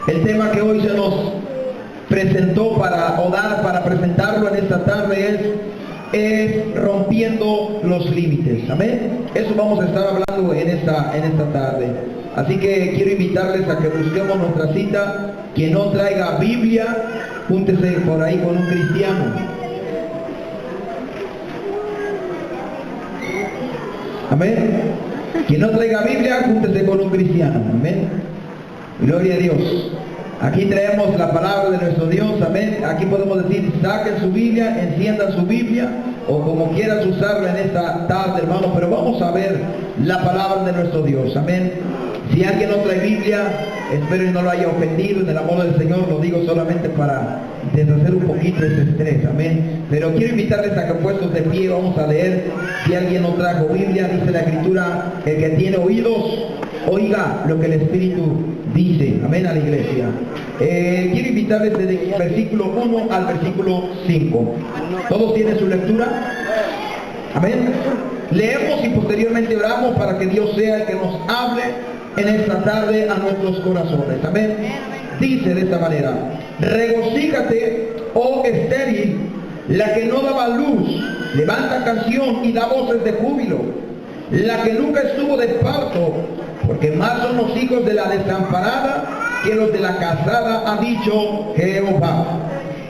El tema que hoy se nos presentó para presentarlo en esta tarde es rompiendo los límites. Amén. Eso vamos a estar hablando en esta tarde. Así que quiero invitarles a que busquemos nuestra cita. Quien no traiga Biblia, júntese por ahí con un cristiano. Amén. Quien no traiga Biblia, júntese con un cristiano. Amén. Gloria a Dios. Aquí traemos la palabra de nuestro Dios. Amén. Aquí podemos decir, saquen su Biblia, enciendan su Biblia, o como quieras usarla en esta tarde, hermano. Pero vamos a ver la palabra de nuestro Dios. Amén. Si alguien no trae Biblia, espero que no lo haya ofendido. En el amor del Señor lo digo solamente para deshacer un poquito ese estrés. Amén. Pero quiero invitarles a que puestos de pie vamos a leer. Si alguien no trajo Biblia, dice la Escritura, el que tiene oídos, oiga lo que el Espíritu dice. Amén, a la iglesia. Quiero invitarles desde el versículo 1 al versículo 5. ¿Todos tienen su lectura? Amén. Leemos y posteriormente oramos para que Dios sea el que nos hable en esta tarde a nuestros corazones. Amén. Dice de esta manera: regocíjate, oh estéril, la que no daba luz, levanta canción y da voces de júbilo, la que nunca estuvo de parto, porque más son los hijos de la desamparada que los de la casada, ha dicho Jehová.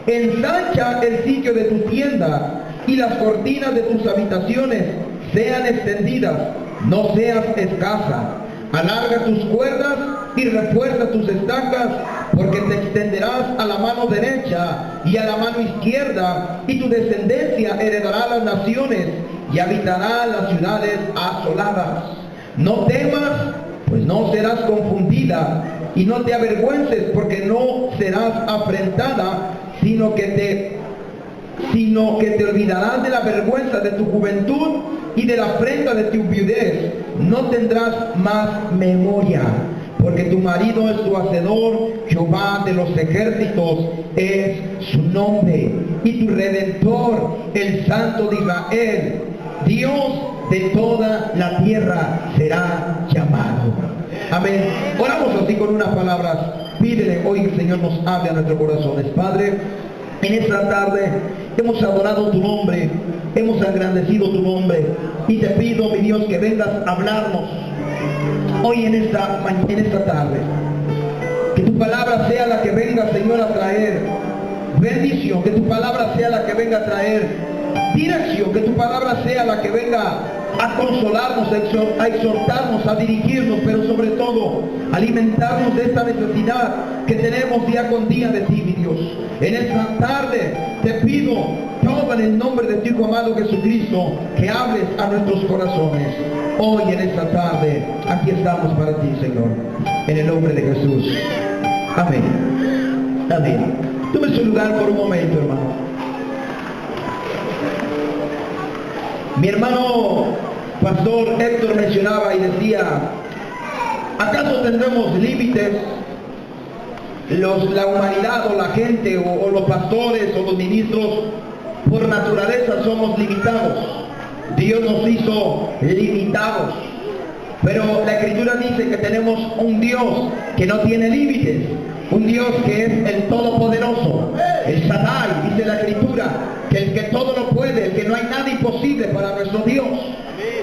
Ensancha el sitio de tu tienda y las cortinas de tus habitaciones sean extendidas, no seas escasa. Alarga tus cuerdas y refuerza tus estacas, porque te extenderás a la mano derecha y a la mano izquierda, y tu descendencia heredará las naciones y habitará las ciudades asoladas. No temas, pues no serás confundida, y no te avergüences, porque no serás afrentada, sino que te olvidarás de la vergüenza de tu juventud y de la afrenta de tu viudez. No tendrás más memoria, porque tu marido es tu hacedor, Jehová de los ejércitos es su nombre, y tu redentor, el Santo de Israel, Dios de toda la tierra será llamado. Amén. Oramos así con unas palabras. Pídele hoy que el Señor nos hable a nuestros corazones. Padre, en esta tarde hemos adorado tu nombre, hemos engrandecido tu nombre, y te pido, mi Dios, que vengas a hablarnos hoy en esta tarde. Que tu palabra sea la que venga, Señor, a traer bendición, que tu palabra sea la que venga a traer dirección, que tu palabra sea la que venga a consolarnos, a exhortarnos, a dirigirnos, pero sobre todo alimentarnos de esta necesidad que tenemos día con día de ti, mi Dios. En esta tarde te pido, todo en el nombre de tu Hijo amado Jesucristo, que hables a nuestros corazones. Hoy en esta tarde, aquí estamos para ti, Señor, en el nombre de Jesús. Amén. Amén. Tome su lugar por un momento, hermano. Mi hermano pastor Héctor mencionaba y decía, ¿acaso tendremos límites? La humanidad o la gente o los pastores o los ministros por naturaleza somos limitados. Dios nos hizo limitados, pero la Escritura dice que tenemos un Dios que no tiene límites, un Dios que es el Todopoderoso, el Shaddai. Dice la Escritura que el que todo lo puede, el que no hay nada imposible para nuestro Dios.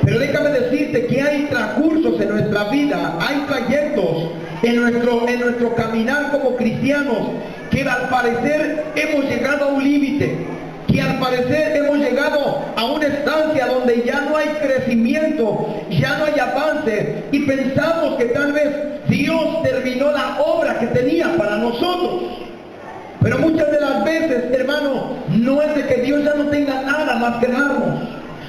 Pero déjame decirte que hay transcursos en nuestra vida, hay trayectos en nuestro caminar como cristianos, que al parecer hemos llegado a un límite, que al parecer hemos llegado a una estancia donde ya no hay crecimiento, ya no hay avance, y pensamos que tal vez Dios terminó la obra que tenía para nosotros. Pero muchas de las veces, hermano, no es de que Dios ya no tenga nada más que darnos,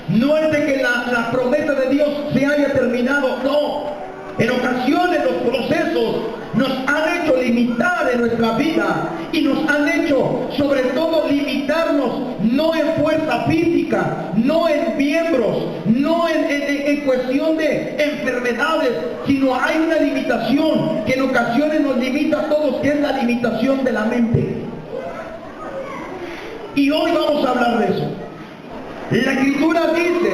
no es de que la promesa de Dios se haya terminado, no. En ocasiones los procesos nos han hecho limitar en nuestra vida, y nos han hecho sobre todo limitarnos, no en fuerza física, no en miembros, no en cuestión de enfermedades, sino hay una limitación que en ocasiones nos limita a todos, que es la limitación de la mente. Y hoy vamos a hablar de eso. La Escritura dice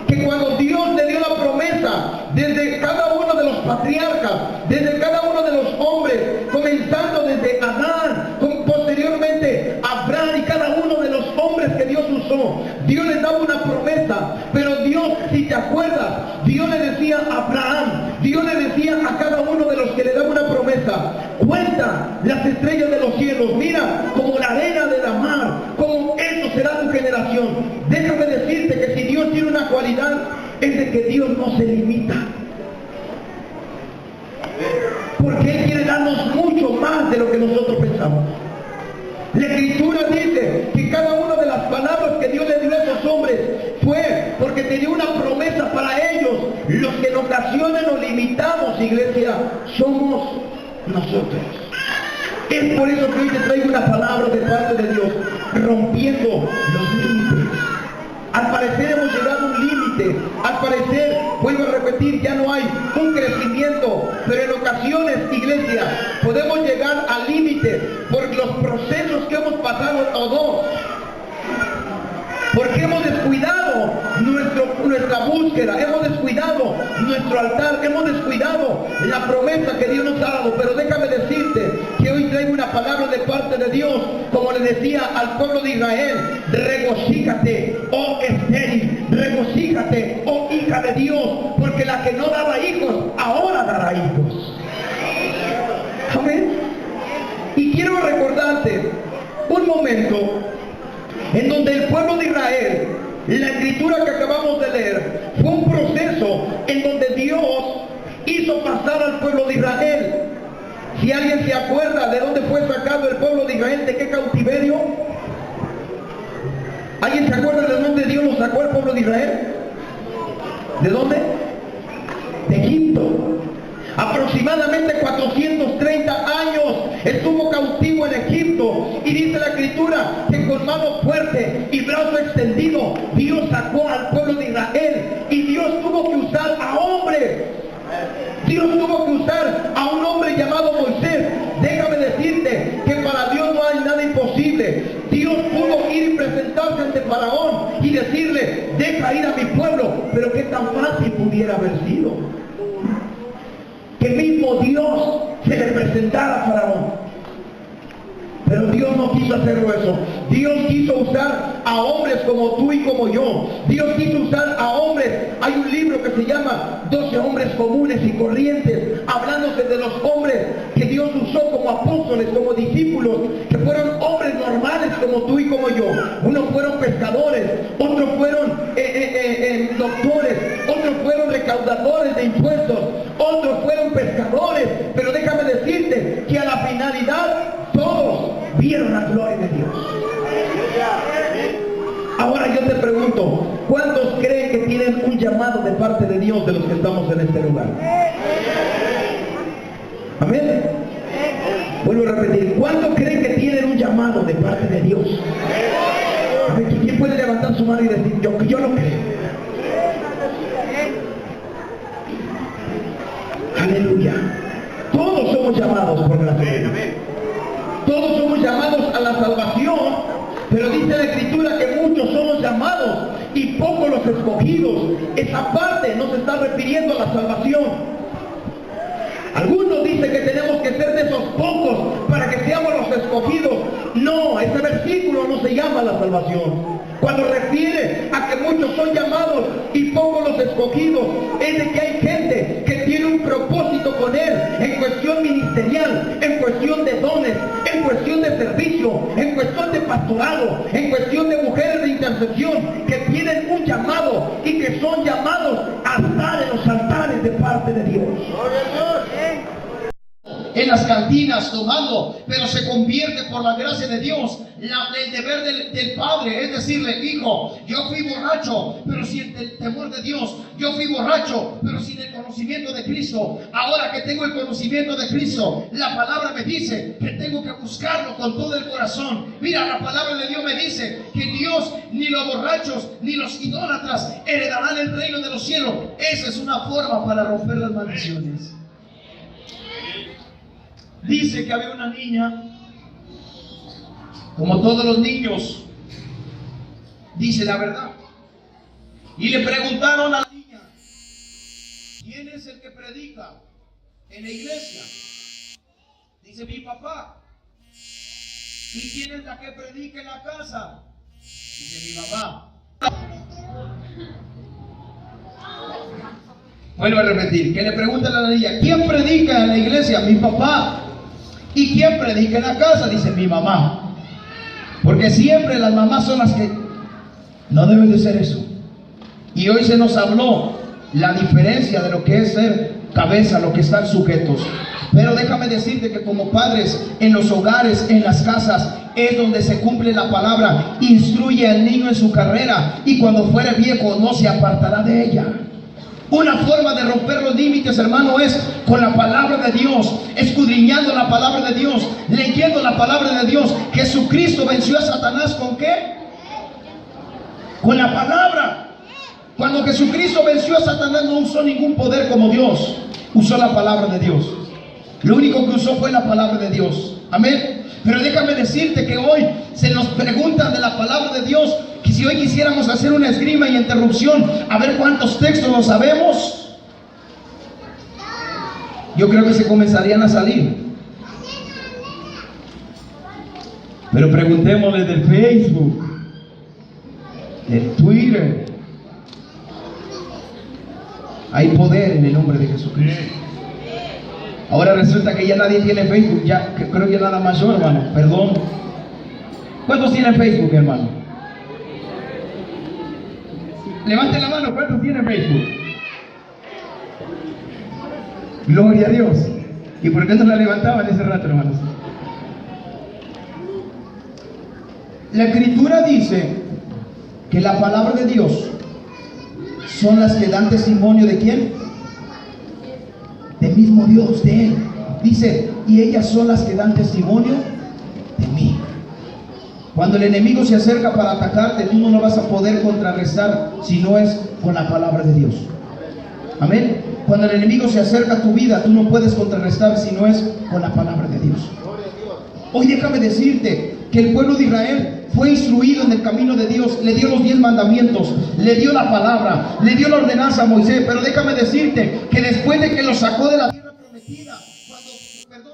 que cuando Dios le dio la promesa, desde cada uno de los patriarcas, desde cada uno de los hombres con comenzando desde Adán, posteriormente Abraham y cada uno de los hombres que Dios usó. Dios les daba una promesa, pero Dios, si te acuerdas, Dios le decía a Abraham, Dios le decía a cada uno de los que le daba una promesa: cuenta las estrellas de los cielos, mira como la arena de la mar, como eso será tu generación. Déjame decirte que si Dios tiene una cualidad, es de que Dios no se limita. Porque Él quiere darnos mucho más de lo que nosotros pensamos. La Escritura dice que cada una de las palabras que Dios le dio a esos hombres fue porque tenía una promesa para ellos. Los que en ocasiones nos limitamos, iglesia, somos nosotros. Es por eso que hoy te traigo una palabra de parte de Dios, rompiendo los límites. Al parecer hemos llegado a un límite, al parecer, vuelvo a repetir, ya no hay un crecimiento, pero en ocasiones, iglesia, podemos llegar al límite por los procesos que hemos pasado todos, porque hemos descuidado nuestra búsqueda, hemos descuidado nuestro altar, hemos descuidado la promesa que Dios nos ha dado. Pero déjame decirte que hoy traigo una palabra de parte de Dios, como le decía al pueblo de Israel: regocíjate, oh estéril, regocíjate, oh hija de Dios, porque la que no daba hijos, ahora dará hijos. Amén. Y quiero recordarte un momento en donde el pueblo de Israel, la escritura que acabamos de leer, fue un proceso en donde Dios hizo pasar al pueblo de Israel. Si alguien se acuerda de dónde fue sacado el pueblo de Israel, de qué cautiverio, ¿alguien se acuerda de dónde Dios lo sacó al pueblo de Israel? ¿De dónde? De Egipto. Aproximadamente 430 años estuvo cautivo en Egipto, y dice la escritura que con mano fuerte y brazo extendido Dios sacó al pueblo de Israel. Y Dios tuvo que usar a hombres. Dios tuvo que usar a un hombre llamado Moisés. Déjame decirte que para Dios no hay nada imposible. Dios pudo ir y presentarse ante Faraón y decirle: deja ir a mi pueblo. Pero qué tan fácil pudiera haber sido que mismo Dios se le presentara a Faraón. Pero Dios no quiso hacerlo eso. Dios quiso usar a hombres como tú y como yo. Dios quiso usar a hombres. Hay un libro que se llama 12 hombres comunes y corrientes, hablándose de los hombres que Dios usó como apóstoles, como discípulos, que fueron hombres normales como tú y como yo. Unos fueron pescadores, otros fueron doctores, otros fueron recaudadores de impuestos, otros fueron pescadores. Pero déjame decirte que a la finalidad todos vieron la gloria de Dios. Ahora yo te pregunto, ¿cuántos creen que tienen un llamado de parte de Dios de los que estamos en este lugar? Amén. Vuelvo a repetir, ¿cuántos creen que tienen un llamado de parte de Dios? A ver, ¿quién puede levantar su mano y decir: yo lo creo? Aleluya. Todos somos llamados por la fe. Todos somos llamados a la salvación, pero dice la escritura que muchos son los llamados y pocos los escogidos. Esa parte no se está refiriendo a la salvación. Algunos dicen que tenemos que ser de esos pocos para que seamos los escogidos. No, ese versículo no se llama la salvación. Cuando refiere a que muchos son llamados y pocos los escogidos, es de que hay gente que tiene un propósito con Él en cuestión ministerial, en cuestión de dones, en cuestión de servicio, en cuestión de pastorado, en cuestión de mujeres de intercesión, que tienen un llamado y que son llamados a estar en los altares de parte de Dios. En las cantinas tomando, pero se convierte por la gracia de Dios el deber del padre, es decirle: hijo, yo fui borracho, pero sin el temor de Dios. Yo fui borracho, pero sin el conocimiento de Cristo. Ahora que tengo el conocimiento de Cristo, la palabra me dice que tengo que buscarlo con todo el corazón. Mira, la palabra de Dios me dice que Dios, ni los borrachos, ni los idólatras heredarán el reino de los cielos. Esa es una forma para romper las maldiciones. Dice que había una niña, como todos los niños, dice la verdad. Y le preguntaron a la niña: ¿quién es el que predica en la iglesia? Dice Dice mi papá. ¿Y quién es la que predica en la casa? Dice mi mamá. Vuelvo a repetir, que le preguntan a la niña, ¿quién predica en la iglesia? Mi papá. ¿Y quién predica en la casa? Dice mi mamá. Porque siempre las mamás son las que no deben de ser eso. Y hoy se nos habló la diferencia de lo que es ser cabeza, lo que están sujetos. Pero déjame decirte que como padres, en los hogares, en las casas, es donde se cumple la palabra. Instruye al niño en su carrera y cuando fuere viejo no se apartará de ella. Una forma de romper los límites, hermano, es con la palabra de Dios, escudriñando la palabra de Dios, leyendo la palabra de Dios. Jesucristo venció a Satanás ¿con qué? Con la palabra. Cuando Jesucristo venció a Satanás no usó ningún poder como Dios, usó la palabra de Dios. Lo único que usó fue la palabra de Dios. Amén. Pero déjame decirte que hoy se nos preguntan de la palabra de Dios, que si hoy quisiéramos hacer una esgrima y interrupción, a ver cuántos textos nos sabemos, yo creo que se comenzarían a salir. Pero preguntémosle del Facebook, del Twitter. Hay poder en el nombre de Jesucristo. Ahora resulta que ya nadie tiene Facebook, ya creo que nada más yo, hermano, perdón. ¿Cuántos tienen Facebook, hermano? Levanten la mano, ¿cuántos tienen Facebook? Gloria a Dios. ¿Y por qué no la levantaban ese rato, hermanos? La Escritura dice que la palabra de Dios son las que dan testimonio de ¿quién? Del mismo Dios, de Él. Dice, y ellas son las que dan testimonio de mí. Cuando el enemigo se acerca para atacarte, tú no lo vas a poder contrarrestar si no es con la palabra de Dios. Amén. Cuando el enemigo se acerca a tu vida, tú no puedes contrarrestar si no es con la palabra de Dios. Hoy déjame decirte que el pueblo de Israel fue instruido en el camino de Dios, le dio los 10 mandamientos, le dio la palabra, le dio la ordenanza a Moisés. Pero déjame decirte que después de que los sacó de la tierra prometida,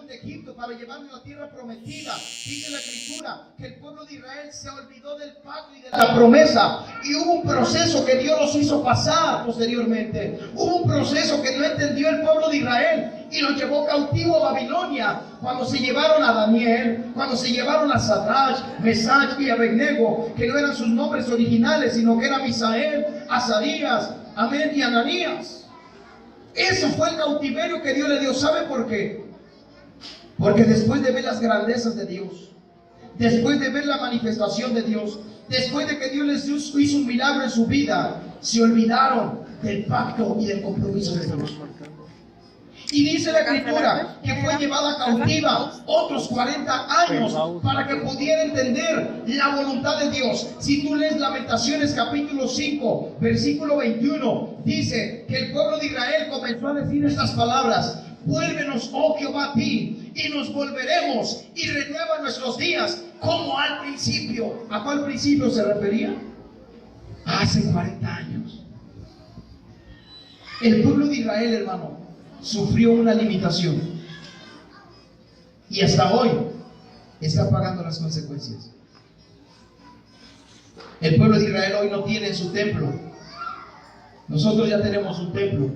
de Egipto, para llevarlo a la tierra prometida, dice la Escritura que el pueblo de Israel se olvidó del pacto y de la promesa, y hubo un proceso que Dios los hizo pasar posteriormente. Hubo un proceso que no entendió el pueblo de Israel y los llevó cautivo a Babilonia. Cuando se llevaron a Daniel, cuando se llevaron a Sadrach, Mesach y Abednego, que no eran sus nombres originales, sino que eran Misael, Azarías, amén, y Ananías. Eso fue el cautiverio que Dios le dio. ¿Sabe por qué? Porque después de ver las grandezas de Dios, después de ver la manifestación de Dios, después de que Dios les hizo un milagro en su vida, se olvidaron del pacto y del compromiso de Dios. Y dice la Escritura que fue llevada cautiva otros 40 años para que pudiera entender la voluntad de Dios. Si tú lees Lamentaciones capítulo 5, versículo 21, dice que el pueblo de Israel comenzó a decir estas palabras: vuélvenos, oh Jehová, a ti, y nos volveremos, y renueva nuestros días como al principio. ¿A cuál principio se refería? Hace 40 años. El pueblo de Israel, hermano, sufrió una limitación, y hasta hoy está pagando las consecuencias. El pueblo de Israel hoy no tiene su templo. Nosotros ya tenemos un templo,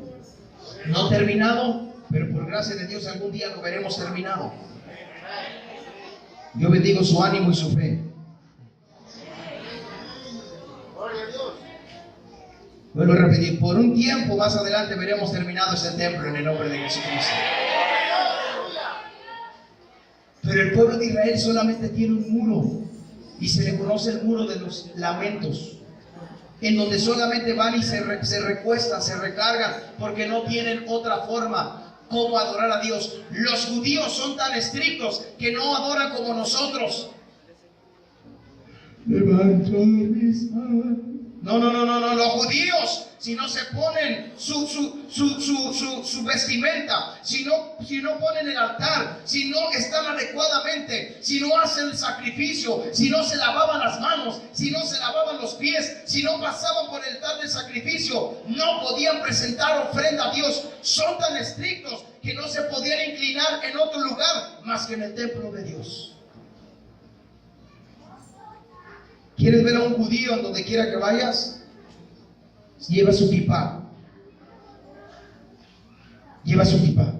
no terminado, pero por gracia de Dios algún día lo veremos terminado. Yo bendigo su ánimo y su fe. Vuelvo a repetir, por un tiempo más adelante veremos terminado ese templo en el nombre de Jesucristo. Pero el pueblo de Israel solamente tiene un muro, y se le conoce el muro de los lamentos, en donde solamente van y se recuestan, se recargan, porque no tienen otra forma como adorar a Dios. Los judíos son tan estrictos que no adoran como nosotros. Levanto mis manos. No, los judíos, si no se ponen su vestimenta, si no ponen el altar, si no están adecuadamente, si no hacen el sacrificio, si no se lavaban las manos, si no se lavaban los pies, si no pasaban por el altar del sacrificio, no podían presentar ofrenda a Dios. Son tan estrictos que no se podían inclinar en otro lugar más que en el templo de Dios. ¿Quieres ver a un judío en donde quiera que vayas? Lleva su kipá. Lleva su kipá.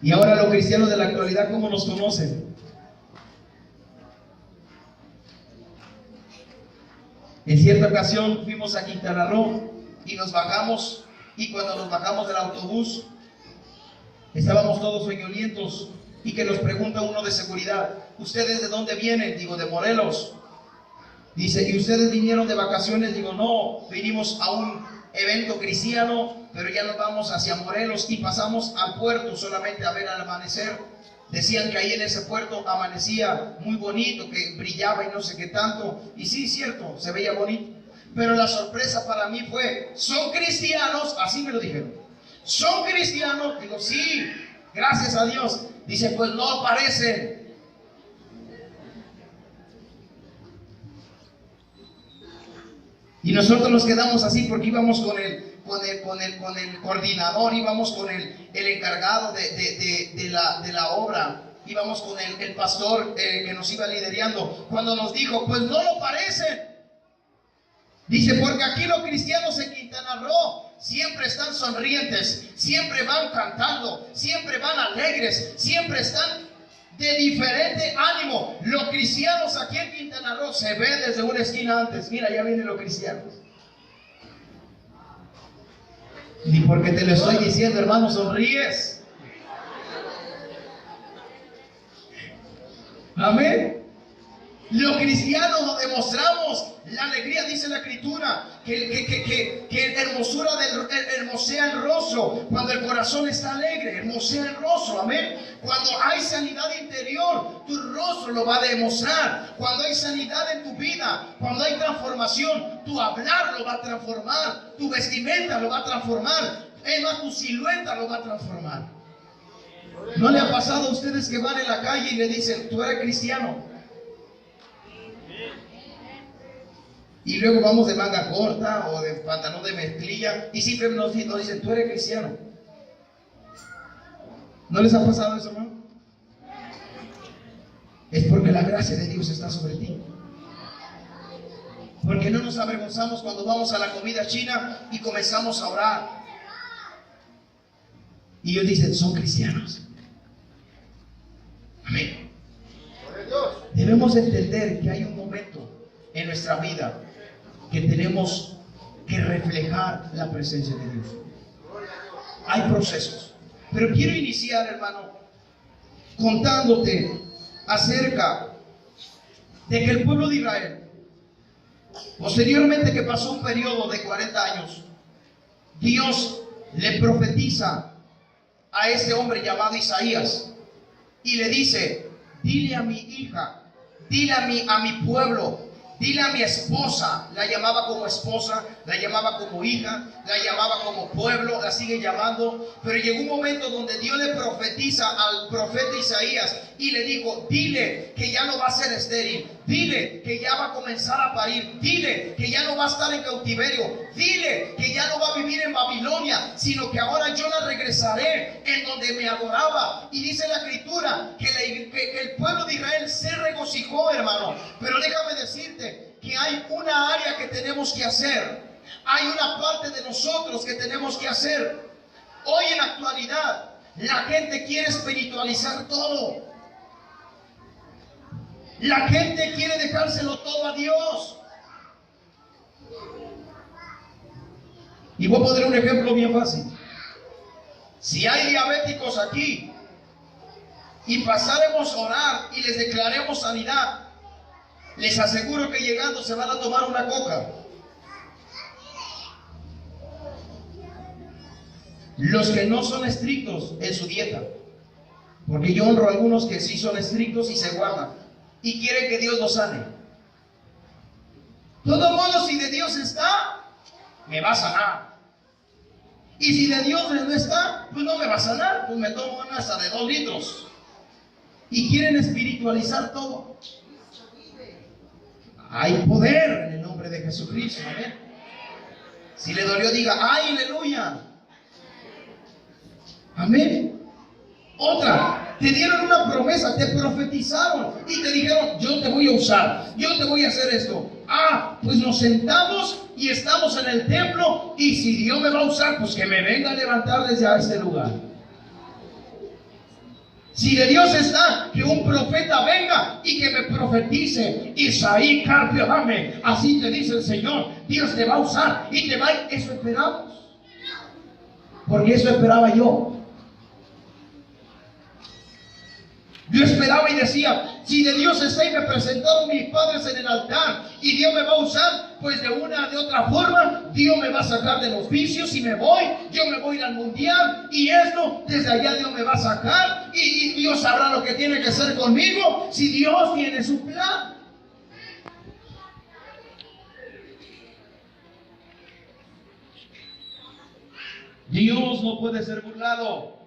Y ahora los cristianos de la actualidad, ¿cómo nos conocen? En cierta ocasión fuimos a Quintana Roo y nos bajamos, y cuando nos bajamos del autobús estábamos todos soñolientos, y que nos pregunta uno de seguridad: ¿ustedes de dónde vienen? Digo, de Morelos. Dice, ¿y ustedes vinieron de vacaciones? Digo, no, vinimos a un evento cristiano, pero ya nos vamos hacia Morelos y pasamos al puerto solamente a ver al amanecer. Decían que ahí en ese puerto amanecía muy bonito, que brillaba y no sé qué tanto. Y sí, cierto, se veía bonito. Pero la sorpresa para mí fue: ¿son cristianos? Así me lo dijeron. ¿Son cristianos? Digo, sí, gracias a Dios. Dice, pues no parecen. Y nosotros nos quedamos así porque íbamos con el coordinador, íbamos con el encargado de la obra, íbamos con el pastor que nos iba liderando. Cuando nos dijo, pues no lo parecen. Dice, porque aquí los cristianos en Quintana Roo siempre están sonrientes, siempre van cantando, siempre van alegres, siempre están de diferente ánimo. Los cristianos aquí en Quintana Roo se ven desde una esquina antes. Mira, ya vienen los cristianos. Ni porque te lo estoy diciendo, hermano, sonríes. Amén. Los cristianos nos demostramos la alegría, dice la Escritura, que hermosura hermosea el rostro. Cuando el corazón está alegre, hermosea el rostro, amén. Cuando hay sanidad interior, tu rostro lo va a demostrar. Cuando hay sanidad en tu vida, cuando hay transformación, tu hablar lo va a transformar, tu vestimenta lo va a transformar, es más, tu silueta lo va a transformar. ¿No le ha pasado a ustedes que van en la calle y le dicen, tú eres cristiano? Y luego vamos de manga corta o de pantalón de mezclilla y siempre nos dicen, tú eres cristiano. ¿No les ha pasado eso, hermano? Es porque la gracia de Dios está sobre ti. Porque no nos avergonzamos cuando vamos a la comida china y comenzamos a orar. Y ellos dicen, son cristianos. Amén. Debemos entender que hay un momento en nuestra vida que tenemos que reflejar la presencia de Dios. Hay procesos. Pero quiero iniciar, hermano, contándote acerca de que el pueblo de Israel, posteriormente que pasó un periodo de 40 años, Dios le profetiza a este hombre llamado Isaías y le dice, dile a mi hija, dile a mi pueblo, dile a mi esposa. La llamaba como esposa, la llamaba como hija, la llamaba como pueblo, la sigue llamando. Pero llegó un momento donde Dios le profetiza al profeta Isaías y le dijo, dile que ya no va a ser estéril, dile que ya va a comenzar a parir, dile que ya no va a estar en cautiverio, dile que ya no va a vivir en Babilonia, sino que ahora yo la regresaré en donde me adoraba. Y dice la Escritura que el pueblo de Israel se regocijó, hermano. Pero déjame decirte que hay una área que tenemos que hacer. Hay una parte de nosotros que tenemos que hacer. Hoy en la actualidad, la gente quiere espiritualizar todo. La gente quiere dejárselo todo a Dios. Y voy a poner un ejemplo bien fácil. Si hay diabéticos aquí y pasáramos a orar y les declaremos sanidad, les aseguro que llegando se van a tomar una coca. Los que no son estrictos en su dieta, porque yo honro a algunos que sí son estrictos y se guardan y quieren que Dios los sane. De todo modo, si de Dios está, me va a sanar. Y si de Dios no está, pues no me va a sanar, pues me tomo una hasta de 2 litros. Y quieren espiritualizar todo. Hay poder en el nombre de Jesucristo, amén. Si le dolió, diga, ¡ay, aleluya! Amén. Otra, te dieron una promesa, te profetizaron y te dijeron, yo te voy a usar, yo te voy a hacer esto. Pues nos sentamos y estamos en el templo, y si Dios me va a usar, pues que me venga a levantar desde este lugar. Si de Dios está, que un profeta venga y que me profetice. Isaí, Carpio, dame. Así te dice el Señor. Dios te va a usar y te va a... Eso esperamos. Porque eso esperaba yo. Yo esperaba y decía, si de Dios está y me presentaron mis padres en el altar y Dios me va a usar, pues de una de otra forma Dios me va a sacar de los vicios y me voy, yo me voy a ir al mundial y esto, desde allá Dios me va a sacar y Dios sabrá lo que tiene que hacer conmigo, si Dios tiene su plan. Dios no puede ser burlado.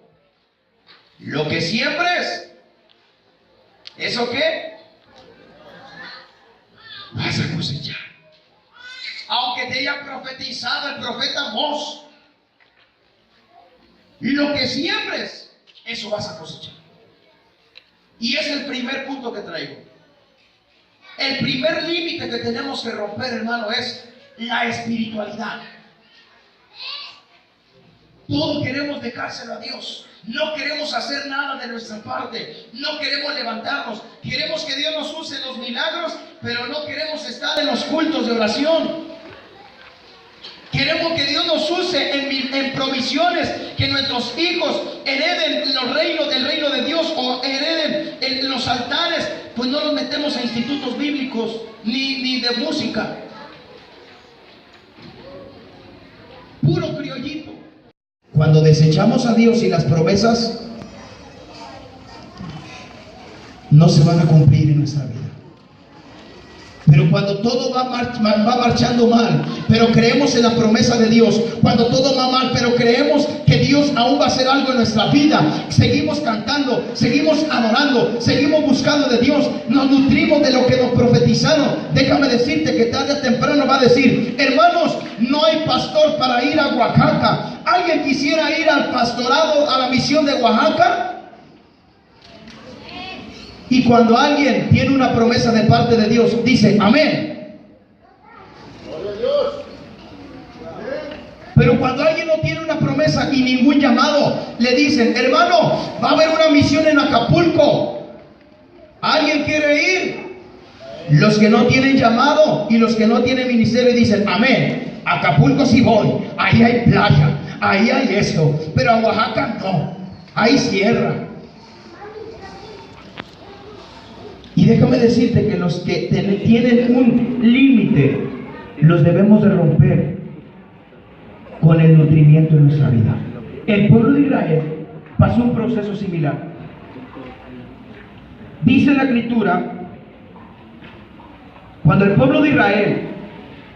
Lo que siembres, ¿eso qué? Vas a cosechar. Aunque te haya profetizado el profeta Amós, y lo que siembres, eso vas a cosechar. Y es el primer punto que traigo. El primer límite que tenemos que romper, hermano, es la espiritualidad. Todos queremos dejárselo a Dios. No queremos hacer nada de nuestra parte. No queremos levantarnos. Queremos que Dios nos use en los milagros, pero no queremos estar en los cultos de oración. Queremos que Dios nos use en provisiones, que nuestros hijos hereden los reinos del reino de Dios o hereden en los altares. Pues no los metemos a institutos bíblicos ni de música. Puro criollito. Cuando desechamos a Dios y las promesas, no se van a cumplir en nuestra vida. Pero cuando todo va marchando mal, pero creemos en la promesa de Dios, cuando todo va mal, pero creemos que Dios aún va a hacer algo en nuestra vida, seguimos cantando, seguimos adorando, seguimos buscando de Dios, nos nutrimos de lo que nos profetizaron. Déjame decirte que tarde o temprano va a decir, hermanos, no hay pastor para ir a Oaxaca. ¿Alguien quisiera ir al pastorado, a la misión de Oaxaca? Y cuando alguien tiene una promesa de parte de Dios, dice amén. Gloria a Dios. Pero cuando alguien no tiene una promesa y ningún llamado, le dicen, hermano, va a haber una misión en Acapulco. ¿Alguien quiere ir? Los que no tienen llamado y los que no tienen ministerio dicen amén. Acapulco sí voy, ahí hay playa, ahí hay esto, pero a Oaxaca no, hay sierra. Y déjame decirte que los que tienen un límite, los debemos de romper con el nutrimiento de nuestra vida. El pueblo de Israel pasó un proceso similar. Dice la Escritura, cuando el pueblo de Israel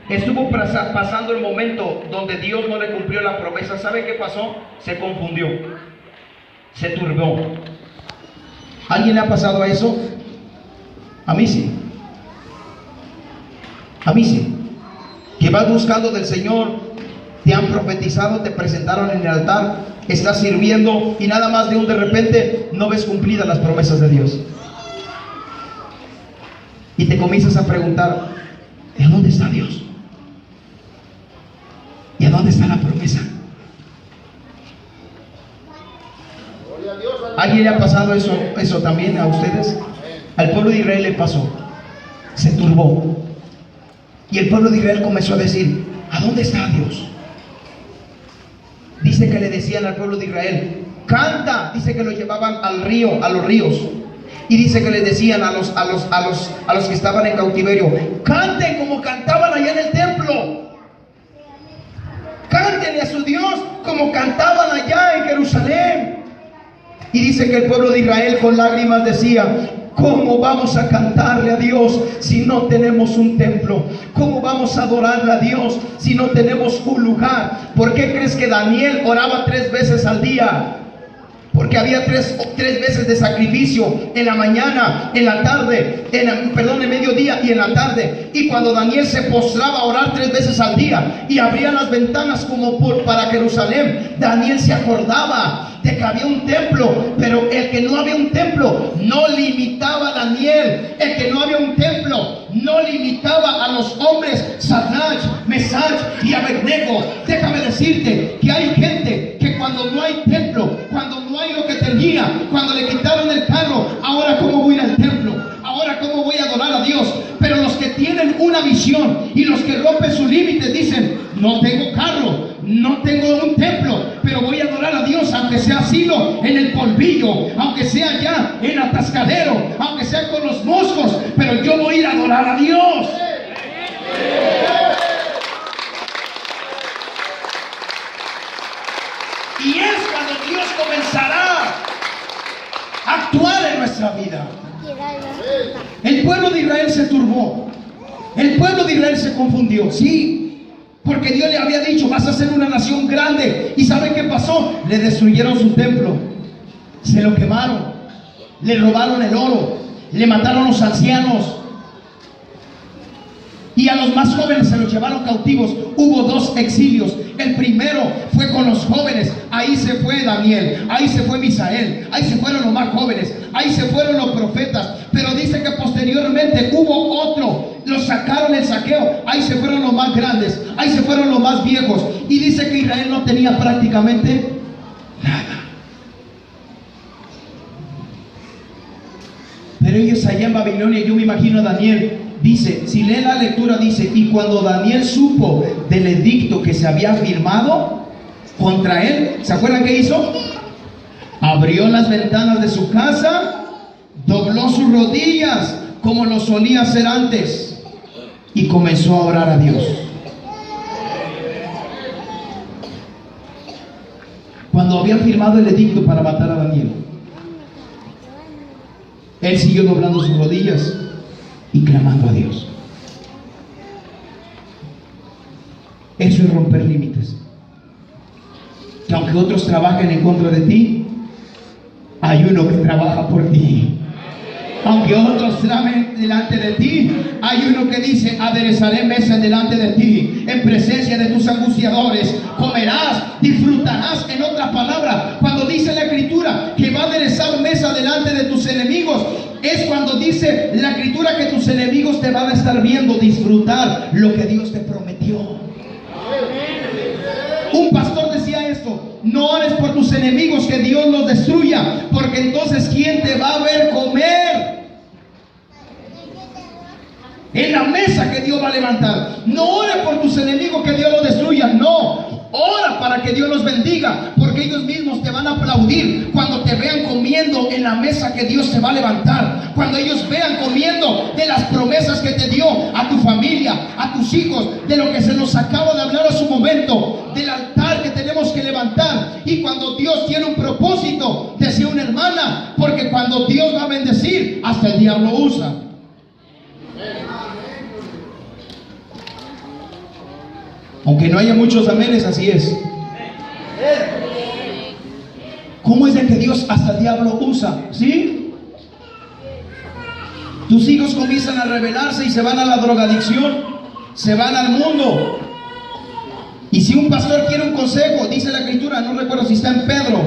estuvo pasando el momento donde Dios no le cumplió la promesa, ¿sabe qué pasó? Se confundió, se turbó. ¿Alguien le ha pasado a eso? A mí sí. A mí sí. Que vas buscando del Señor, te han profetizado, te presentaron en el altar, estás sirviendo y nada más de repente no ves cumplidas las promesas de Dios. Y te comienzas a preguntar, ¿de dónde está Dios? ¿Y a dónde está la promesa? ¿Alguien le ha pasado eso también a ustedes? Al pueblo de Israel le pasó, se turbó. Y el pueblo de Israel comenzó a decir, ¿a dónde está Dios? Dice que le decían al pueblo de Israel, canta. Dice que lo llevaban al río, a los ríos. Y dice que le decían a los que estaban en cautiverio, canten como cantaban allá en el templo. Cántenle a su Dios como cantaban allá en Jerusalén. Y dice que el pueblo de Israel con lágrimas decía, ¿cómo vamos a cantarle a Dios si no tenemos un templo? ¿Cómo vamos a adorarle a Dios si no tenemos un lugar? ¿Por qué crees que Daniel oraba 3 veces al día? porque había tres veces de sacrificio, en la mañana, en la tarde, en mediodía y en la tarde. Y cuando Daniel se postraba a orar 3 veces al día y abría las ventanas como para Jerusalén, Daniel se acordaba de que había un templo, pero el que no había un templo no limitaba a Daniel. El que no había un templo no limitaba a los hombres Sadrach, Mesach y Abednego. Déjame decirte que hay gente que cuando no hay templo, cuando no hay lo que tenía, cuando le quitaron el carro, ahora cómo voy a ir al templo, ahora cómo voy a adorar a Dios. Pero los que tienen una visión y los que rompen sus límites dicen: no tengo carro, no tengo un templo, pero voy a adorar a Dios, aunque sea asilo en el polvillo, aunque sea allá en atascadero, aunque sea con los moscos, pero yo voy a ir a adorar a Dios. Y es cuando Dios comenzará a actuar en nuestra vida. El pueblo de Israel se turbó, el pueblo de Israel se confundió, sí, porque Dios le había dicho: vas a ser una nación grande. ¿Y sabe qué pasó? Le destruyeron su templo, se lo quemaron, le robaron el oro, le mataron los ancianos, y a los más jóvenes se los llevaron cautivos. Hubo 2 exilios. El primero fue con los jóvenes. Ahí se fue Daniel, ahí se fue Misael, ahí se fueron los más jóvenes, ahí se fueron los profetas. Pero dice que posteriormente hubo otro, los sacaron el saqueo, ahí se fueron los más grandes, ahí se fueron los más viejos. Y dice que Israel no tenía prácticamente nada. Pero ellos allá en Babilonia, yo me imagino a Daniel. Dice, si lee la lectura, dice: y cuando Daniel supo del edicto que se había firmado contra él, ¿se acuerdan qué hizo? Abrió las ventanas de su casa, dobló sus rodillas como lo solía hacer antes, y comenzó a orar a Dios. Cuando habían firmado el edicto para matar a Daniel, él siguió doblando sus rodillas y clamando a Dios. Eso es romper límites. Que aunque otros trabajen en contra de ti, hay uno que trabaja por ti. Aunque otros traben delante de ti, hay uno que dice: aderezaré mesa delante de ti, en presencia de tus angustiadores. Comerás, disfrutarás. En otra palabra, cuando dice la Escritura que va a aderezar mesa delante de tus enemigos, es cuando dice la Escritura que tus enemigos te van a estar viendo disfrutar lo que Dios te prometió. Un pastor decía esto: no ores por tus enemigos, que Dios los destruya, porque entonces ¿quién te va a ver comer en la mesa que Dios va a levantar? No ores por tus enemigos, que Dios los destruya. No, ora para que Dios los bendiga, porque ellos mismos te van a aplaudir cuando te vean comiendo en la mesa que Dios te va a levantar. Cuando ellos vean comiendo de las promesas que te dio a tu familia, a tus hijos, de lo que se nos acaba de hablar a su momento, del altar que tenemos que levantar. Y cuando Dios tiene un propósito, decía una hermana, porque cuando Dios va a bendecir, hasta el diablo usa. Aunque no haya muchos amenes, así es. ¿Cómo es de que Dios hasta el diablo usa? ¿Sí? Tus hijos comienzan a rebelarse y se van a la drogadicción, se van al mundo. Y si un pastor quiere un consejo, dice la Escritura, no recuerdo si está en Pedro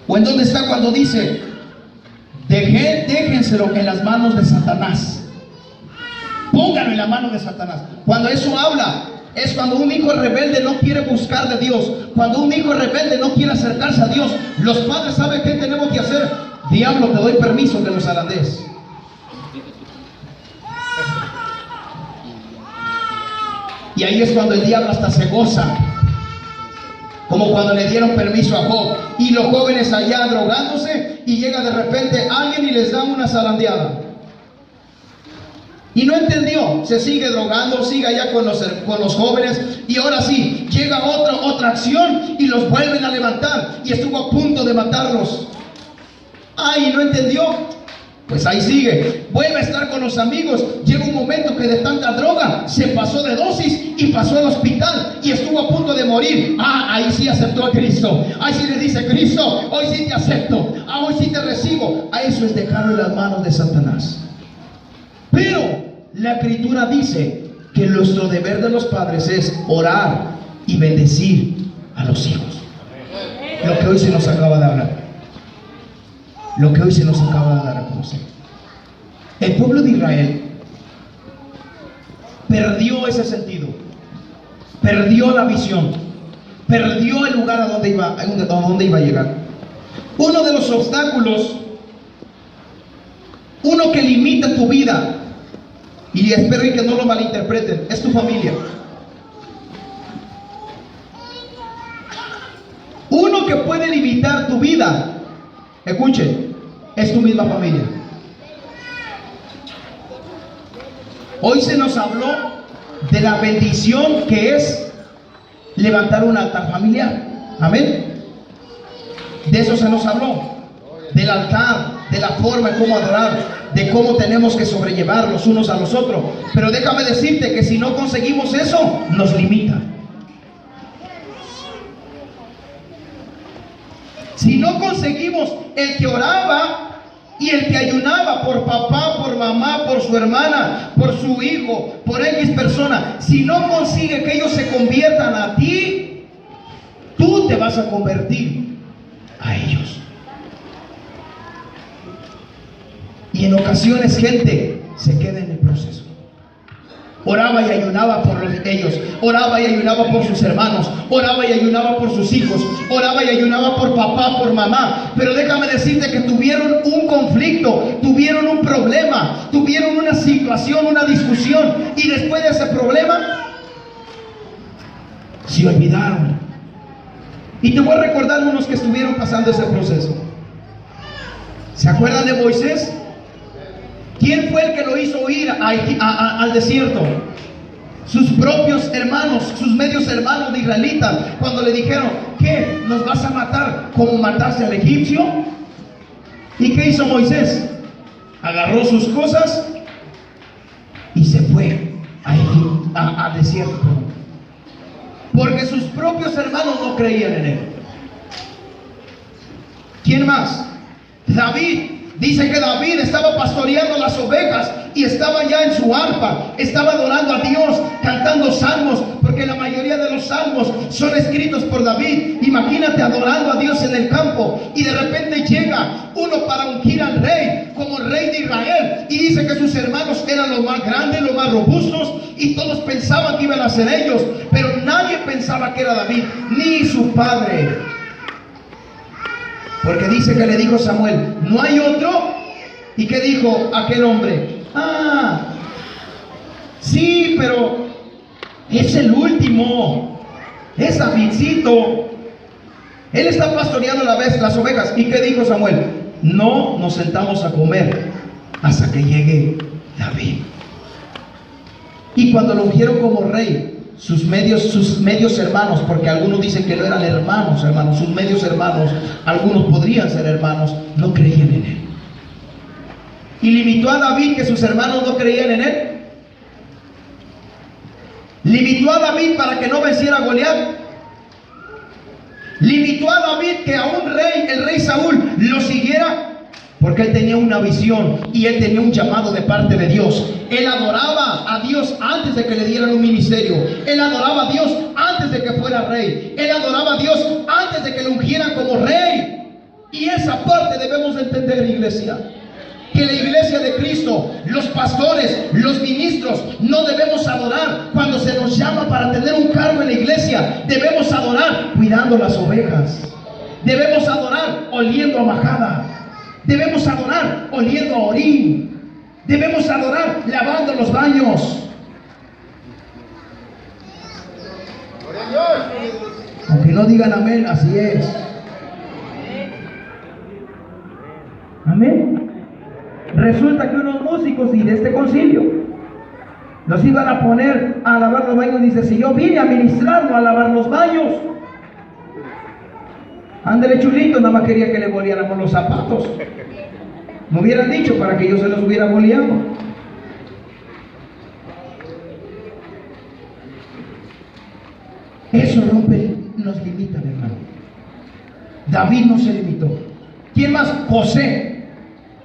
o en dónde está, cuando dice: déjenselo en las manos de Satanás. Pónganlo en la mano de Satanás. Cuando eso habla, es cuando un hijo rebelde no quiere buscar de Dios, cuando un hijo rebelde no quiere acercarse a Dios. Los padres saben qué tenemos que hacer: diablo, te doy permiso que los zarandees. Y ahí es cuando el diablo hasta se goza, como cuando le dieron permiso a Job, y los jóvenes allá drogándose, y llega de repente alguien y les da una zarandeada. Y no entendió, se sigue drogando, sigue allá con los jóvenes, y ahora sí, llega otra acción y los vuelven a levantar, y estuvo a punto de matarlos. Ay, no entendió. Pues ahí sigue, vuelve a estar con los amigos. Llega un momento que de tanta droga se pasó de dosis y pasó al hospital y estuvo a punto de morir. Ahí sí aceptó a Cristo. Ahí sí le dice: Cristo, hoy sí te acepto, hoy sí te recibo. A eso es dejarlo en las manos de Satanás. Pero la Escritura dice que nuestro deber de los padres es orar y bendecir a los hijos. Lo que hoy se nos acaba de hablar. Lo que hoy se nos acaba de dar a conocer. El pueblo de Israel perdió ese sentido, perdió la visión, perdió el lugar a donde iba a llegar. Uno de los obstáculos, uno que limita tu vida, y espero que no lo malinterpreten, es tu familia. Uno que puede limitar tu vida, escuchen, es tu misma familia. Hoy se nos habló de la bendición que es levantar un altar familiar. Amén. De eso se nos habló. Del altar, de la forma en cómo adorar, de cómo tenemos que sobrellevar los unos a los otros. Pero déjame decirte que si no conseguimos eso, nos limita. Si no conseguimos el que oraba y el que ayunaba por papá, por mamá, por su hermana, por su hijo, por X persona, si no consigue que ellos se conviertan a ti, tú te vas a convertir a ellos. Y en ocasiones gente se queda en el proceso. Oraba y ayunaba por ellos, oraba y ayunaba por sus hermanos, oraba y ayunaba por sus hijos, oraba y ayunaba por papá, por mamá. Pero déjame decirte que tuvieron un conflicto, tuvieron un problema, tuvieron una situación, una discusión, y después de ese problema se olvidaron. Y te voy a recordar unos que estuvieron pasando ese proceso. ¿Se acuerdan de Moisés? ¿Quién fue el que lo hizo ir al desierto? Sus propios hermanos, sus medios hermanos de israelitas, cuando le dijeron: ¿qué? ¿Nos vas a matar como mataste al egipcio? ¿Y qué hizo Moisés? Agarró sus cosas y se fue al desierto. Porque sus propios hermanos no creían en él. ¿Quién más? David. Dice que David estaba pastoreando las ovejas y estaba ya en su arpa, estaba adorando a Dios, cantando salmos, porque la mayoría de los salmos son escritos por David. Imagínate adorando a Dios en el campo, y de repente llega uno para ungir al rey como rey de Israel, y dice que sus hermanos eran los más grandes, los más robustos, y todos pensaban que iban a ser ellos, pero nadie pensaba que era David, ni su padre. Porque dice que le dijo Samuel: ¿no hay otro? ¿Y qué dijo aquel hombre? Sí, pero es el último, es Davidcito. Él está pastoreando las ovejas. ¿Y qué dijo Samuel? No nos sentamos a comer hasta que llegue David. Y cuando lo ungieron como rey, sus medios hermanos, porque algunos dicen que no eran hermanos, sus medios hermanos, algunos podrían ser hermanos, no creían en él. Y limitó a David que sus hermanos no creían en él. Limitó a David para que no venciera a Goliat. Limitó a David que a un rey, el rey Saúl, lo siguiera, porque él tenía una visión y él tenía un llamado de parte de Dios. Él adoraba a Dios antes de que le dieran un ministerio. Él adoraba a Dios antes de que fuera rey. Él adoraba a Dios antes de que lo ungieran como rey. Y esa parte debemos entender, iglesia. Que la iglesia de Cristo, los pastores, los ministros, no debemos adorar cuando se nos llama para tener un cargo en la iglesia. Debemos adorar cuidando las ovejas. Debemos adorar oliendo a majada. Debemos adorar oliendo a orín. Debemos adorar lavando los baños. Aunque no digan amén, así es. Amén. Resulta que unos músicos y de este concilio los iban a poner a lavar los baños. Dice: si yo vine a ministrar, no a lavar los baños. Ándale, chulito, nada más quería que le volviéramos los zapatos. Me hubieran dicho para que yo se los hubiera goleado. Eso nos limita, hermano. David no se limitó. ¿Quién más? José.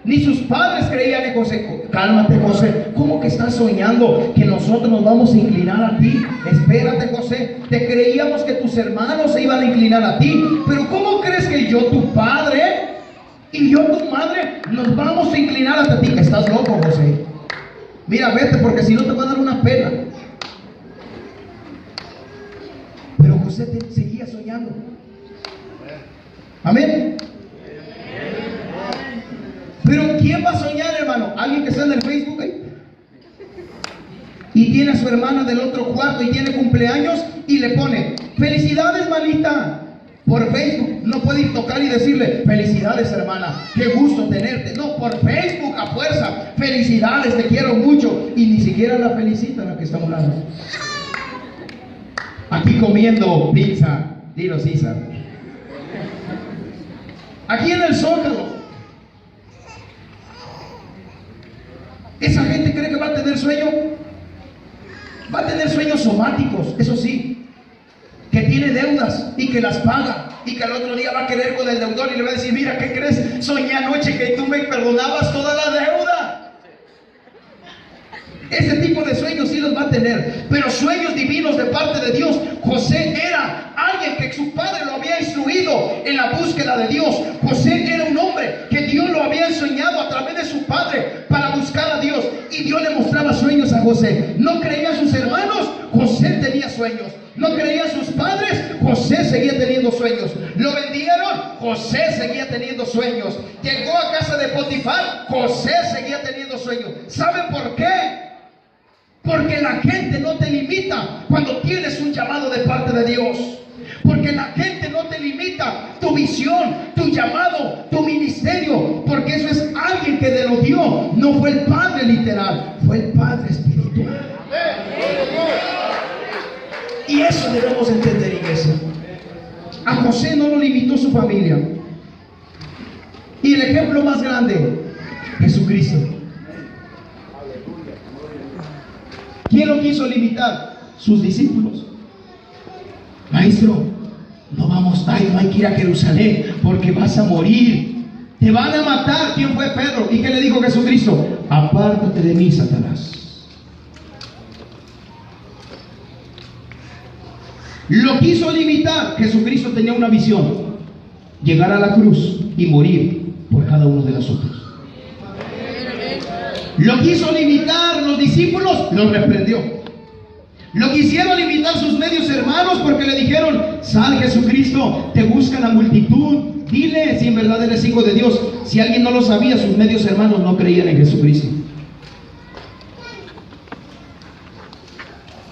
Ni sus padres creían en José. Cálmate, José. ¿Cómo que estás soñando que nosotros nos vamos a inclinar a ti? Espérate, José. Te creíamos que tus hermanos se iban a inclinar a ti. Pero ¿cómo crees que yo, tu padre, y yo, tu madre, nos vamos a inclinar hasta ti? Estás loco, José. Mira, vete, porque si no te va a dar una pena. Pero José seguía soñando. Amén. Pero ¿quién va a soñar, hermano? ¿Alguien que está en el Facebook ahí? Y tiene a su hermana del otro cuarto y tiene cumpleaños y le pone: felicidades, manita, por Facebook. No puede ir tocar y decirle: felicidades, hermana, qué gusto tenerte. No, por Facebook a fuerza: felicidades, te quiero mucho. Y ni siquiera la felicita la que está hablando. Aquí comiendo pizza. Dilo, César. Aquí en el Zócalo. Esa gente cree que va a tener sueño. Va a tener sueños somáticos, eso sí. Que tiene deudas y que las paga. Y que al otro día va a querer con el deudor y le va a decir: mira, ¿qué crees? Soñé anoche que tú me perdonabas toda la deuda. Ese tipo de sueños sí los va a tener. Pero sueños divinos de parte de Dios. José era alguien que su padre lo había instruido en la búsqueda de Dios. José era un hombre que Dios lo había enseñado a través de su padre para buscar a Dios. Y Dios le mostraba sueños a José. No creía a sus hermanos, José tenía sueños. No creía a sus padres, José seguía teniendo sueños. Lo vendieron, José seguía teniendo sueños. Llegó a casa de Potifar, José seguía teniendo sueños. ¿Saben por qué? Porque la gente no te limita cuando tienes un llamado de parte de Dios. Porque la gente no te limita tu visión, tu llamado, tu ministerio. Porque eso es alguien que te lo dio. No fue el Padre literal, fue el Padre espiritual. Y eso debemos entender, iglesia. A José no lo limitó su familia. Y el ejemplo más grande, Jesucristo. ¿Quién lo quiso limitar? Sus discípulos. Maestro, no hay que ir a Jerusalén porque vas a morir. Te van a matar. ¿Quién fue Pedro? ¿Y qué le dijo Jesucristo? Apártate de mí, Satanás. Lo quiso limitar. Jesucristo tenía una visión: llegar a la cruz y morir por cada uno de nosotros. Lo quiso limitar, los discípulos lo reprendió. Lo quisieron limitar sus medios hermanos porque le dijeron: sal, Jesucristo, te busca la multitud, dile si en verdad eres hijo de Dios. Si alguien no lo sabía, sus medios hermanos no creían en Jesucristo.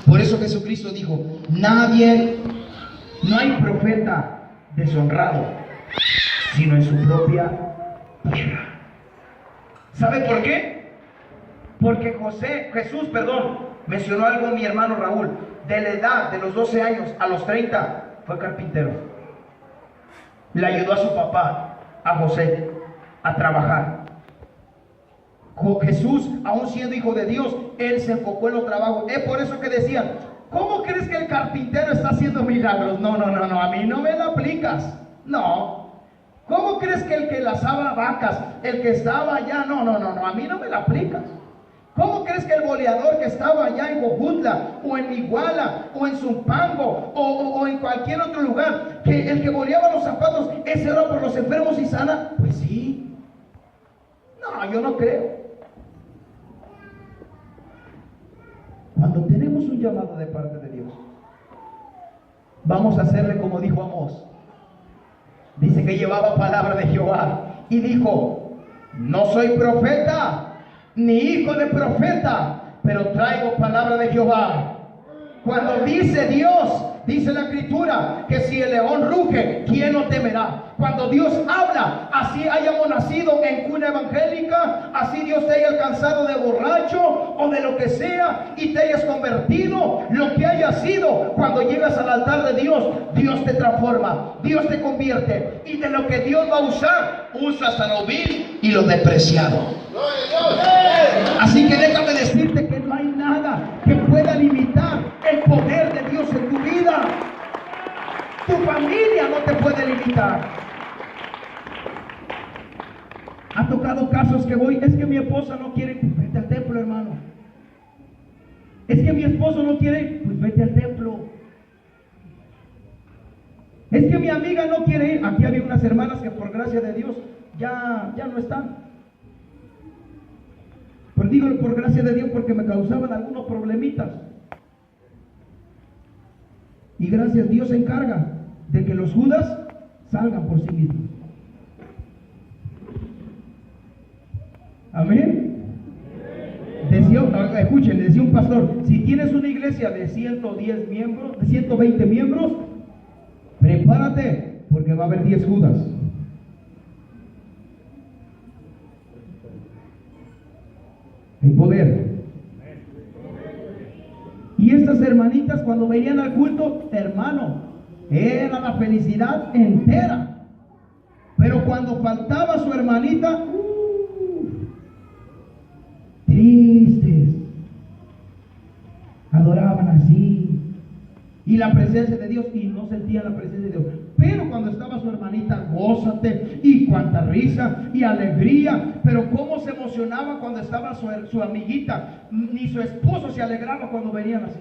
Por eso Jesucristo dijo: no hay profeta deshonrado, sino en su propia tierra. ¿Sabe por qué? Porque Jesús mencionó algo mi hermano Raúl. De la edad de los 12 años a los 30 fue carpintero. Le ayudó a su papá, a José, a trabajar. Jesús, aún siendo hijo de Dios, él se enfocó en los trabajos. Es por eso que decían: ¿cómo crees que el carpintero está haciendo milagros? No, a mí no me lo aplicas. No. ¿Cómo crees que el que lazaba vacas, el que estaba allá? No, a mí no me lo aplicas. ¿Cómo crees que el boleador que estaba allá en Jojutla, o en Iguala, o en Zumpango, o en cualquier otro lugar, que el que boleaba los zapatos, ese era por los enfermos y sana? Pues sí. No, yo no creo. Cuando tenemos un llamado de parte de Dios, vamos a hacerle como dijo Amós. Dice que llevaba palabra de Jehová y dijo: no soy profeta ni hijo de profeta, pero traigo palabra de Jehová. Cuando dice Dios, dice la Escritura, que si el león ruge, ¿quién no temerá? Cuando Dios habla, así hayamos nacido en cuna evangélica, así Dios te haya alcanzado de borracho o de lo que sea y te hayas convertido, lo que haya sido, cuando llegas al altar de Dios, Dios te transforma, Dios te convierte, y de lo que Dios va a usar, usa hasta lo vil y lo despreciado. Así que déjame decirte que no hay nada que pueda limitar el poder de Dios en tu vida. Tu familia no te puede limitar. Ha tocado casos que voy, es que mi esposa no quiere, pues vete al templo, hermano. Es que mi esposo no quiere, pues vete al templo. Es que mi amiga no quiere ir. Aquí había unas hermanas que por gracia de Dios ya no están. Pero digo por gracia de Dios porque me causaban algunos problemitas. Y gracias, Dios se encarga de que los Judas salgan por sí mismos. Amén. Escuchen, decía un pastor, si tienes una iglesia de 110 miembros, de 120 miembros, prepárate porque va a haber 10 Judas. El poder. Y estas hermanitas cuando venían al culto, hermano, era la felicidad entera. Pero cuando faltaba su hermanita, tristes, adoraban así, y la presencia de Dios, y no sentían la presencia de Dios. Pero cuando estaba su hermanita, gózate, y cuánta risa y alegría. Pero cómo se emocionaba cuando estaba su amiguita. Ni su esposo se alegraba cuando venían así.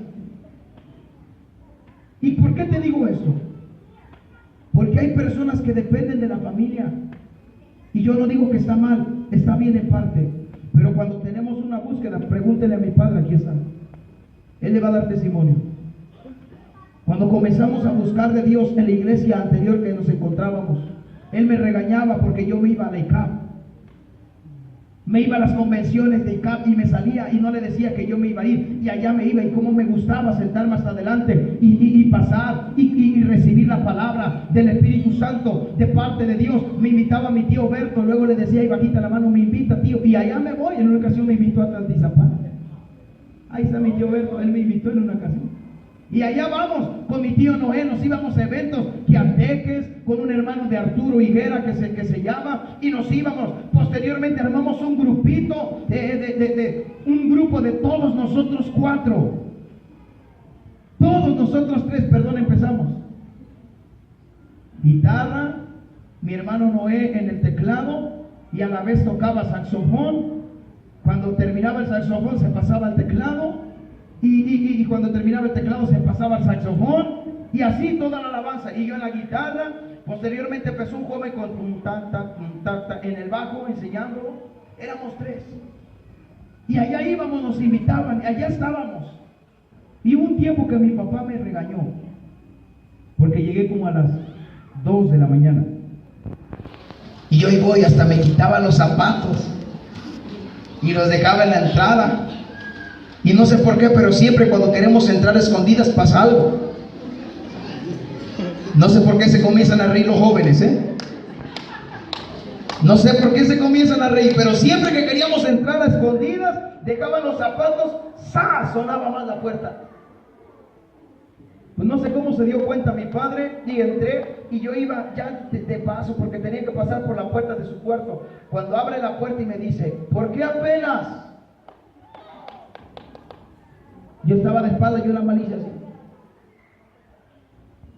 ¿Y por qué te digo esto? Porque hay personas que dependen de la familia. Y yo no digo que está mal, está bien en parte. Pero cuando tenemos una búsqueda, pregúntele a mi padre, aquí está. Él le va a dar testimonio. Cuando comenzamos a buscar de Dios en la iglesia anterior que nos encontrábamos, él me regañaba porque yo me iba a la ICAP. Me iba a las convenciones de ICAP y me salía y no le decía que yo me iba a ir. Y allá me iba y cómo me gustaba sentarme hasta adelante y pasar y recibir la palabra del Espíritu Santo de parte de Dios. Me invitaba a mi tío Berto, luego le decía, y bajita la mano, me invita tío. Y allá me voy. En una ocasión me invitó a Tantizapán. Ahí está mi tío Berto, él me invitó en una ocasión. Y allá vamos, con mi tío Noé, nos íbamos a eventos, Quianteques, con un hermano de Arturo Higuera que se llama, y nos íbamos. Posteriormente armamos un grupito, un grupo de todos nosotros cuatro. Todos nosotros tres, empezamos. Guitarra, mi hermano Noé en el teclado, y a la vez tocaba saxofón. Cuando terminaba el saxofón se pasaba al teclado. Y cuando terminaba el teclado se pasaba al saxofón, y así toda la alabanza, y yo en la guitarra. Posteriormente empezó un joven con tum, ta, en el bajo enseñándolo. Éramos tres, y allá íbamos, nos invitaban, y allá estábamos. Y hubo un tiempo que mi papá me regañó porque llegué como a las 2 de la mañana, y yo iba y hasta me quitaba los zapatos y los dejaba en la entrada. Y no sé por qué, pero siempre cuando queremos entrar a escondidas pasa algo. No sé por qué se comienzan a reír los jóvenes, No sé por qué se comienzan a reír, pero siempre que queríamos entrar a escondidas, dejaban los zapatos, ¡zas! Sonaba más la puerta. Pues no sé cómo se dio cuenta mi padre, y entré, y yo iba ya de paso, porque tenía que pasar por la puerta de su cuarto. Cuando abre la puerta y me dice, ¿por qué apenas? Yo estaba de espalda, yo la malicia así.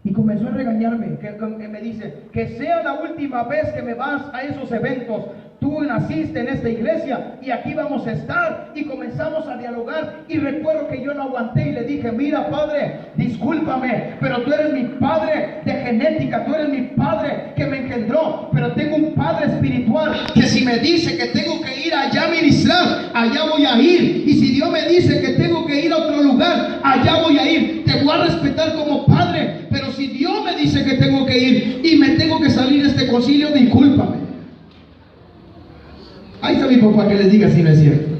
Y comenzó a regañarme, que me dice, que sea la última vez que me vas a esos eventos. Tú naciste en esta iglesia y aquí vamos a estar. Y comenzamos a dialogar, y recuerdo que yo no aguanté y le dije, mira padre, discúlpame, pero tú eres mi padre de genética, tú eres mi padre que me engendró, pero tengo un padre espiritual que si me dice que tengo que ir allá a ministrar, allá voy a ir. Y si Dios me dice que tengo que ir a otro lugar, allá voy a ir. Te voy a respetar como padre, pero si Dios me dice que tengo que ir y me tengo que salir de este concilio, discúlpame. Ahí está mi papá, que les diga si no es cierto.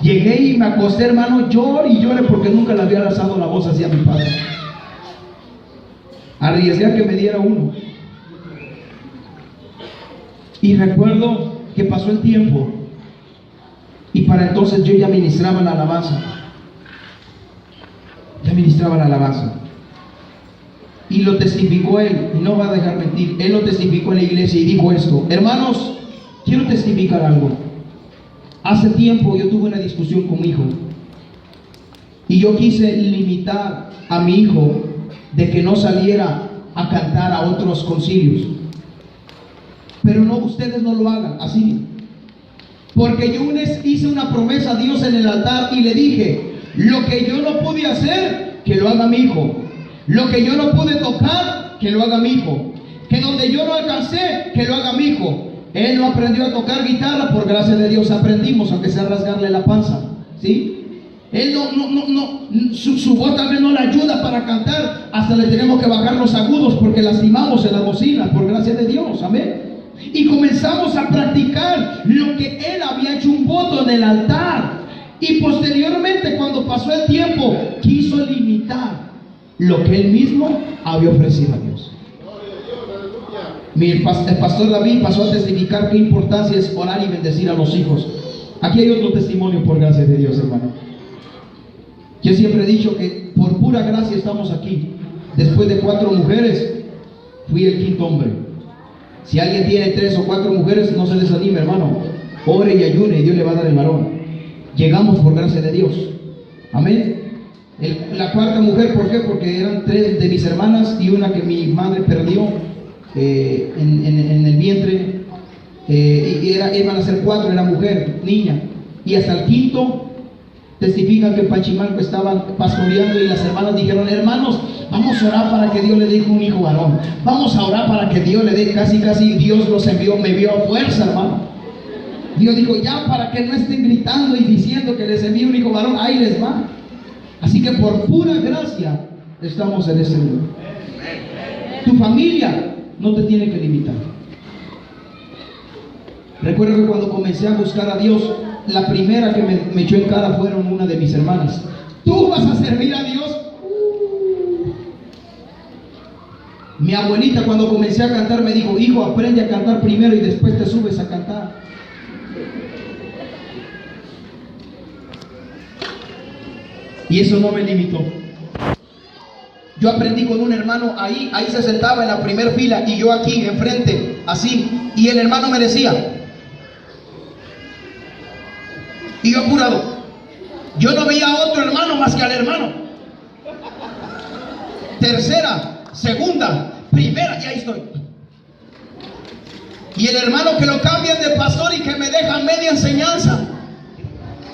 Llegué y me acosté, hermano, lloré y lloré porque nunca le había alzado la voz hacia mi padre. Arriesgué a que me diera uno. Y recuerdo que pasó el tiempo y para entonces yo ya ministraba la alabanza. Ya ministraba la alabanza. Y lo testificó él, y no va a dejar mentir. Él lo testificó en la iglesia y dijo esto: hermanos, quiero testificar algo. Hace tiempo yo tuve una discusión con mi hijo y yo quise limitar a mi hijo de que no saliera a cantar a otros concilios. Pero no, ustedes no lo hagan así. Porque yo hice una promesa a Dios en el altar y le dije: lo que yo no pude hacer, que lo haga mi hijo. Lo que yo no pude tocar, que lo haga mi hijo. Que donde yo no alcancé, que lo haga mi hijo. Él no aprendió a tocar guitarra, por gracia de Dios aprendimos, aunque sea rasgarle la panza, ¿sí? Él su voz tal vez no le ayuda para cantar, hasta le tenemos que bajar los agudos porque lastimamos en la bocina, por gracia de Dios, amén. Y comenzamos a practicar lo que él había hecho un voto en el altar. Y posteriormente, cuando pasó el tiempo, quiso limitar lo que él mismo había ofrecido a Dios. El pastor David pasó a testificar qué importancia es orar y bendecir a los hijos. Aquí hay otro testimonio por gracia de Dios, hermano. Yo siempre he dicho que por pura gracia estamos aquí. Después de 4 mujeres, fui el 5º hombre. Si alguien tiene 3 o 4 mujeres, no se desanime, hermano. Ore y ayune y Dios le va a dar el varón. Llegamos por gracia de Dios. Amén. La 4ª mujer, ¿por qué? Porque eran 3 de mis hermanas y una que mi madre perdió en el vientre, iban a ser 4, era mujer, niña. Y hasta el 5º testifican que en Pachimalco estaban pastoreando y las hermanas dijeron: hermanos, vamos a orar para que Dios le dé un hijo varón. Vamos a orar para que Dios le dé, casi Dios los envió, me vio a fuerza, hermano. Dios dijo: ya, para que no estén gritando y diciendo que les envíe un hijo varón, ahí les va. Así que por pura gracia estamos en este mundo. Tu familia no te tiene que limitar. Recuerdo que cuando comencé a buscar a Dios, la primera que me echó en cara fueron una de mis hermanas. ¿Tú vas a servir a Dios? Mi abuelita, cuando comencé a cantar, me dijo: hijo, aprende a cantar primero y después te subes a cantar. Y eso no me limitó. Yo aprendí con un hermano ahí se sentaba en la primera fila y yo aquí enfrente, así, y el hermano me decía, y yo apurado, yo no veía a otro hermano más que al hermano. Tercera, segunda, primera, y ahí estoy. Y el hermano que lo cambian de pastor y que me dejan media enseñanza.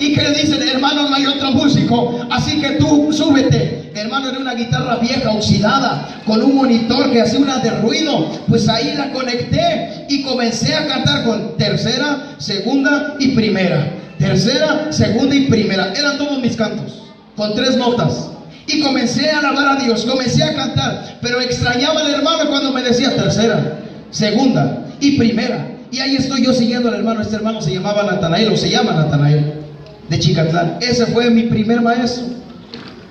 Y que le dicen: hermano, no hay otro músico, así que tú súbete. Hermano, era una guitarra vieja, oxidada, con un monitor que hacía una de ruido. Pues ahí la conecté y comencé a cantar con tercera, segunda y primera. Tercera, segunda y primera. Eran todos mis cantos, con 3 notas. Y comencé a alabar a Dios, comencé a cantar. Pero extrañaba al hermano cuando me decía tercera, segunda y primera. Y ahí estoy yo siguiendo al hermano. Este hermano se llamaba Natanael, o se llama Natanael, de Chicatlán. Ese fue mi primer maestro.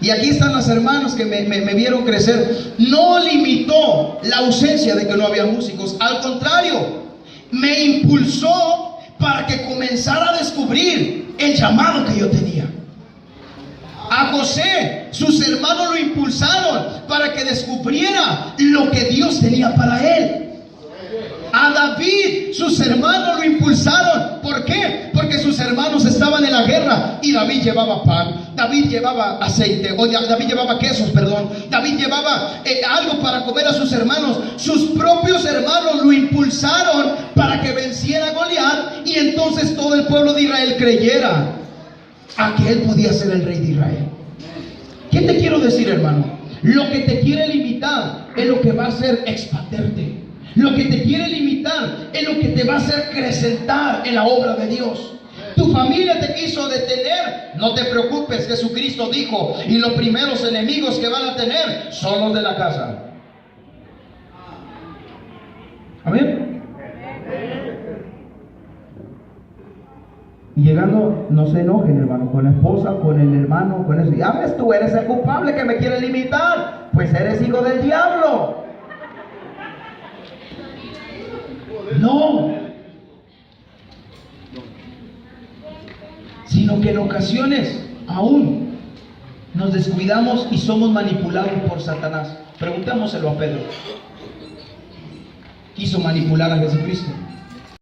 Y aquí están las hermanas que me vieron crecer. No limitó la ausencia de que no había músicos. Al contrario, me impulsó para que comenzara a descubrir el llamado que yo tenía. A José, sus hermanos lo impulsaron para que descubriera lo que Dios tenía para él. A David, sus hermanos lo impulsaron. ¿Por qué? Porque sus hermanos estaban en la guerra y David llevaba pan, David llevaba aceite, David llevaba quesos, perdón. David llevaba algo para comer a sus hermanos. Sus propios hermanos lo impulsaron para que venciera a Goliat y entonces todo el pueblo de Israel creyera a que él podía ser el rey de Israel. ¿Qué te quiero decir, hermano? Lo que te quiere limitar es lo que va a hacer expanderte. Lo que te quiere limitar es lo que te va a hacer acrecentar en la obra de Dios. Tu familia te quiso detener. No te preocupes, Jesucristo dijo: y los primeros enemigos que van a tener son los de la casa. Amén. Y llegando, no se enojen, hermano, con la esposa, con el hermano, con eso. Ya ves, tú eres el culpable que me quiere limitar. Pues eres hijo del diablo. No. Sino que en ocasiones aún nos descuidamos y somos manipulados por Satanás. Preguntémoselo a Pedro. Quiso manipular a Jesucristo.